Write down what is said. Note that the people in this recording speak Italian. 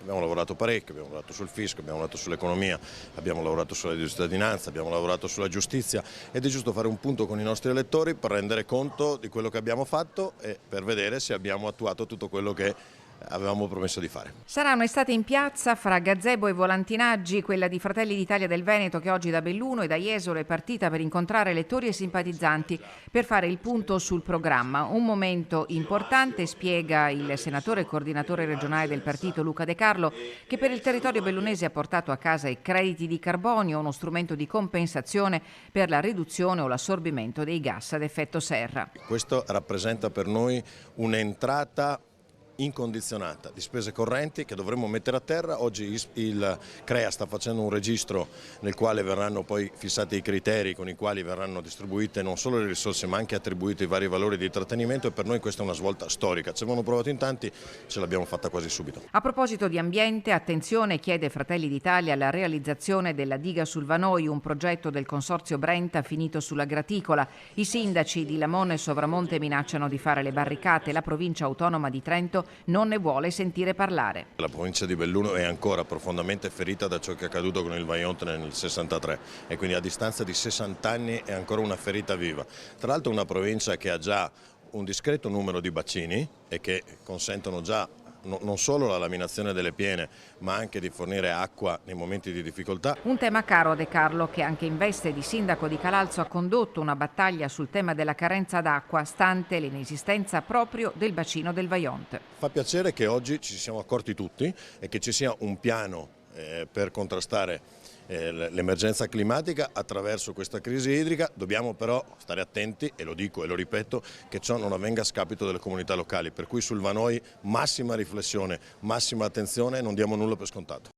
Abbiamo lavorato parecchio, abbiamo lavorato sul fisco, abbiamo lavorato sull'economia, abbiamo lavorato sulla cittadinanza, abbiamo lavorato sulla giustizia ed è giusto fare un punto con i nostri elettori per rendere conto di quello che abbiamo fatto e per vedere se abbiamo attuato tutto quello che avevamo promesso di fare. Sarà un'estate in piazza fra gazebo e volantinaggi, quella di Fratelli d'Italia del Veneto che oggi da Belluno e da Jesolo è partita per incontrare elettori e simpatizzanti per fare il punto sul programma. Un momento importante, spiega il senatore e coordinatore regionale del partito Luca De Carlo, che per il territorio bellunese ha portato a casa i crediti di carbonio, uno strumento di compensazione per la riduzione o l'assorbimento dei gas ad effetto serra. Questo rappresenta per noi un'entrata incondizionata di spese correnti che dovremmo mettere a terra. Oggi il CREA sta facendo un registro nel quale verranno poi fissati i criteri con i quali verranno distribuite non solo le risorse ma anche attribuiti i vari valori di trattenimento e per noi questa è una svolta storica. Ci avevano provato in tanti, ce l'abbiamo fatta quasi subito. A proposito di ambiente, attenzione, chiede Fratelli d'Italia alla realizzazione della diga sul Vanoi, un progetto del consorzio Brenta finito sulla graticola. I sindaci di Lamone e Sovramonte minacciano di fare le barricate, la provincia autonoma di Trento non ne vuole sentire parlare. La provincia di Belluno è ancora profondamente ferita da ciò che è accaduto con il Vajont nel 63 e quindi a distanza di 60 anni è ancora una ferita viva. Tra l'altro una provincia che ha già un discreto numero di bacini e che consentono già non solo la laminazione delle piene ma anche di fornire acqua nei momenti di difficoltà. Un tema caro a De Carlo, che anche in veste di sindaco di Calalzo ha condotto una battaglia sul tema della carenza d'acqua stante l'inesistenza proprio del bacino del Vajont. Fa piacere che oggi ci siamo accorti tutti e che ci sia un piano per contrastare l'emergenza climatica attraverso questa crisi idrica. Dobbiamo però stare attenti, e lo dico e lo ripeto, che ciò non avvenga a scapito delle comunità locali, per cui sul Vanoi massima riflessione, massima attenzione e non diamo nulla per scontato.